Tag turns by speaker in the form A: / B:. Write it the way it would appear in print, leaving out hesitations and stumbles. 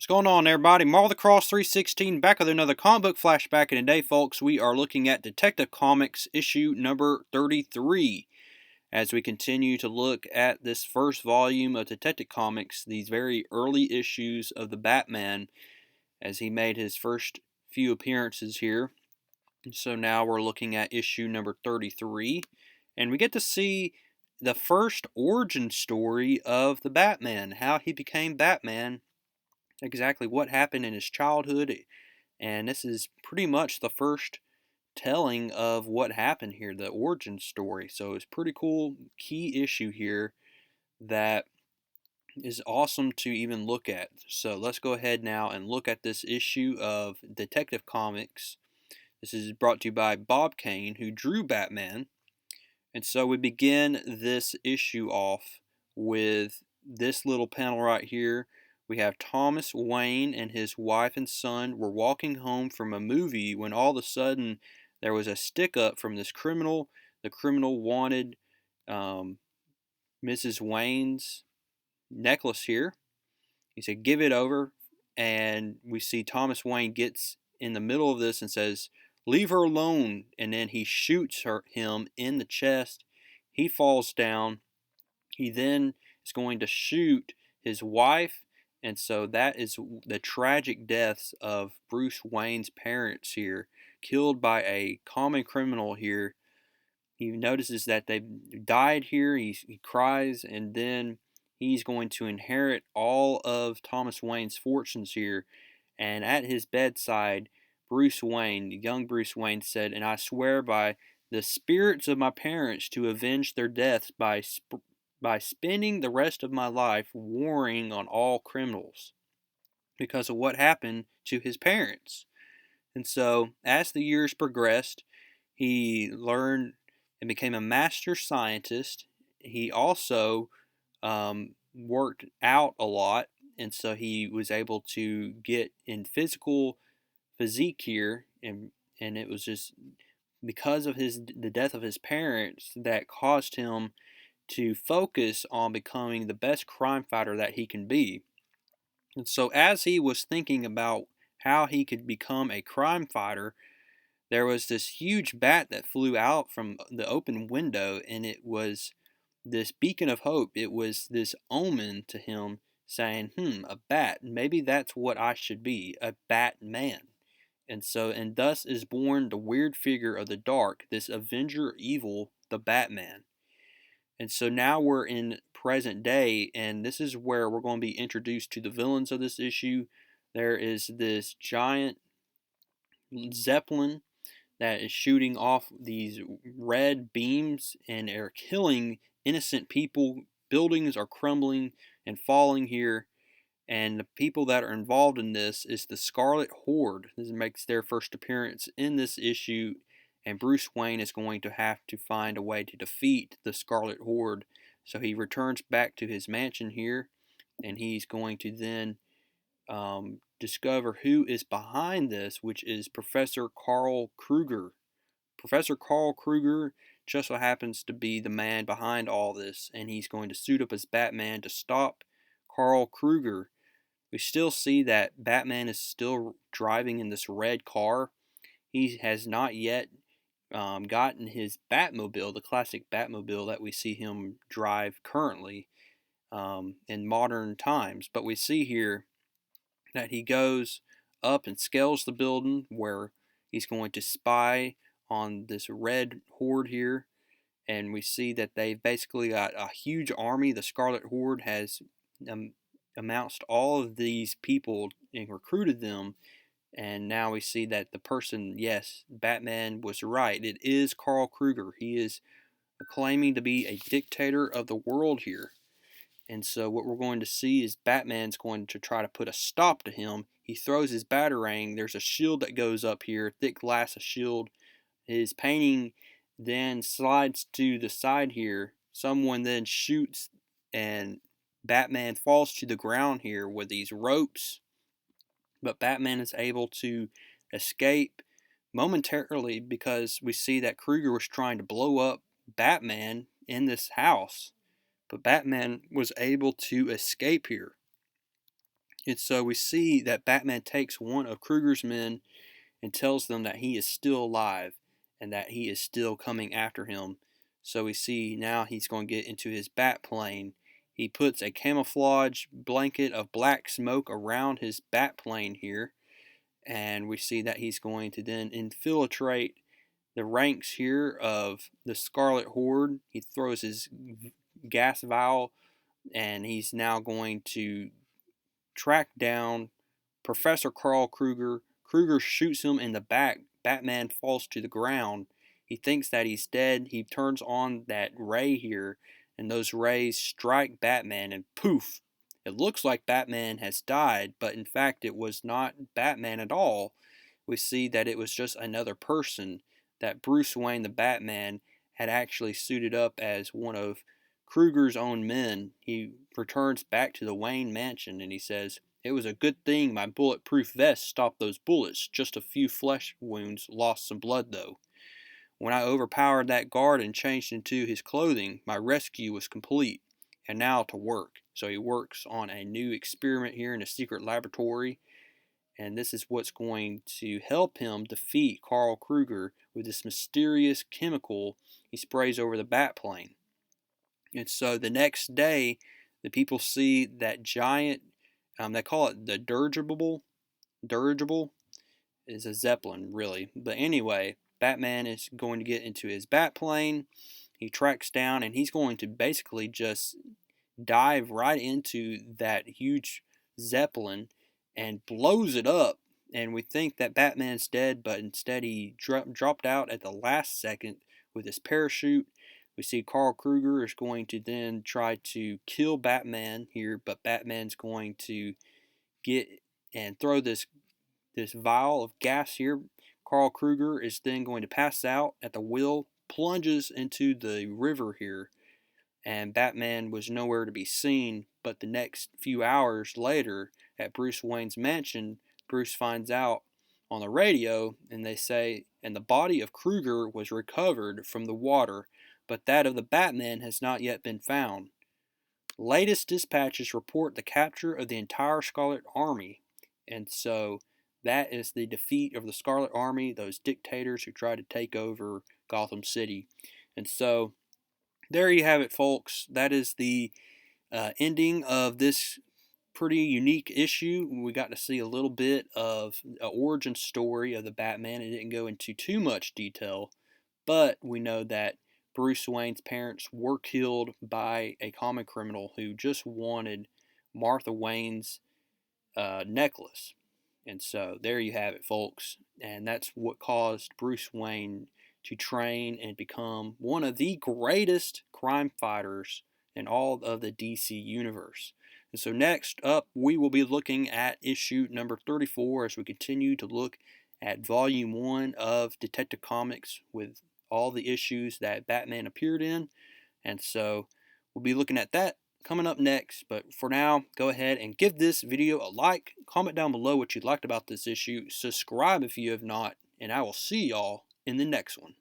A: What's going on, everybody? Marvel the Cross 316 back with another comic book flashback, and today, folks, we are looking at Detective Comics issue number 33. As we continue to look at this first volume of Detective Comics, these very early issues of the Batman, as he made his first few appearances here. So now we're looking at issue number 33, and we get to see the first origin story of the Batman, how he became Batman, exactly what happened in his childhood, and this is pretty much the first telling of what happened here, the origin story. So it's pretty cool key issue here that is awesome to even look at. So let's go ahead now and look at this issue of Detective Comics. This is brought to you by Bob Kane, who drew Batman. And so we begin this issue off with this little panel right here. We have Thomas Wayne and his wife and son were walking home from a movie when all of a sudden there was a stick up from this criminal. The criminal wanted Mrs. Wayne's necklace here. He said, "Give it over." And we see Thomas Wayne gets in the middle of this and says, "Leave her alone." And then he shoots him in the chest. He falls down. He then is going to shoot his wife. And so that is the tragic deaths of Bruce Wayne's parents here, killed by a common criminal here. He notices that they died here. He cries, and then he's going to inherit all of Thomas Wayne's fortunes here. And at his bedside, Bruce Wayne, young Bruce Wayne, said, "And I swear by the spirits of my parents to avenge their deaths by spending the rest of my life warring on all criminals because of what happened to his parents." And so, as the years progressed, he learned and became a master scientist. He also worked out a lot, and so he was able to get in physical physique here, and it was just because of the death of his parents that caused him to focus on becoming the best crime fighter that he can be. And so, as he was thinking about how he could become a crime fighter, there was this huge bat that flew out from the open window, and it was this beacon of hope. It was this omen to him saying, a bat, maybe that's what I should be, a Batman. And thus is born the weird figure of the dark, this avenger of evil, the Batman. And so now we're in present day, and this is where we're going to be introduced to the villains of this issue. There is this giant Zeppelin that is shooting off these red beams and are killing innocent people. Buildings are crumbling and falling here. And the people that are involved in this is the Scarlet Horde. This makes their first appearance in this issue, and Bruce Wayne is going to have to find a way to defeat the Scarlet Horde. So he returns back to his mansion here, and he's going to then discover who is behind this, which is Professor Karl Kruger. Professor Karl Kruger just so happens to be the man behind all this, and he's going to suit up as Batman to stop Karl Kruger. We still see that Batman is still driving in this red car. He has not yet gotten his Batmobile, the classic Batmobile that we see him drive currently in modern times. But we see here that he goes up and scales the building where he's going to spy on this red horde here. And we see that they've basically got a huge army. The Scarlet Horde has amounts all of these people and recruited them. And now we see that the person, yes, Batman was right. It is Karl Kruger. He is claiming to be a dictator of the world here. And so what we're going to see is Batman's going to try to put a stop to him. He throws his batarang. There's a shield that goes up here, thick glass of shield. His painting then slides to the side here. Someone then shoots, and Batman falls to the ground here with these ropes. But Batman is able to escape momentarily because we see that Kruger was trying to blow up Batman in this house. But Batman was able to escape here. And so we see that Batman takes one of Kruger's men and tells them that he is still alive and that he is still coming after him. So we see now he's going to get into his bat plane. He puts a camouflage blanket of black smoke around his bat plane here, and we see that he's going to then infiltrate the ranks here of the Scarlet Horde. He throws his gas vial, and he's now going to track down Professor Carl Kruger. Kruger shoots him in the back. Batman falls to the ground. He thinks that he's dead. He turns on that ray here, and those rays strike Batman, and poof! It looks like Batman has died, but in fact it was not Batman at all. We see that it was just another person, that Bruce Wayne the Batman had actually suited up as one of Kruger's own men. He returns back to the Wayne mansion and he says, "It was a good thing my bulletproof vest stopped those bullets. Just a few flesh wounds, lost some blood though. When I overpowered that guard and changed into his clothing, my rescue was complete. And now to work." So he works on a new experiment here in a secret laboratory, and this is what's going to help him defeat Carl Kruger with this mysterious chemical he sprays over the Batplane. And so the next day, the people see that giant, they call it the dirigible. Dirigible is a Zeppelin, really. But anyway, Batman is going to get into his Batplane. He tracks down, and he's going to basically just dive right into that huge Zeppelin and blows it up. And we think that Batman's dead, but instead he dropped out at the last second with his parachute. We see Carl Kruger is going to then try to kill Batman here, but Batman's going to get and throw this vial of gas here. Carl Kruger is then going to pass out at the wheel, plunges into the river here, and Batman was nowhere to be seen. But the next few hours later, at Bruce Wayne's mansion, Bruce finds out on the radio, and they say, and the body of Kruger was recovered from the water, but that of the Batman has not yet been found. Latest dispatches report the capture of the entire Scarlet Army, and so that is the defeat of the Scarlet Army, those dictators who tried to take over Gotham City. And so there you have it, folks. That is the ending of this pretty unique issue. We got to see a little bit of an origin story of the Batman. It didn't go into too much detail, but we know that Bruce Wayne's parents were killed by a common criminal who just wanted Martha Wayne's necklace. And so there you have it, folks. And that's what caused Bruce Wayne to train and become one of the greatest crime fighters in all of the DC universe. And so next up, we will be looking at issue number 34 as we continue to look at volume 1 of Detective Comics with all the issues that Batman appeared in. And so we'll be looking at that coming up next. But for now, go ahead and give this video a like. Comment down below what you liked about this issue. Subscribe if you have not. And I will see y'all in the next one.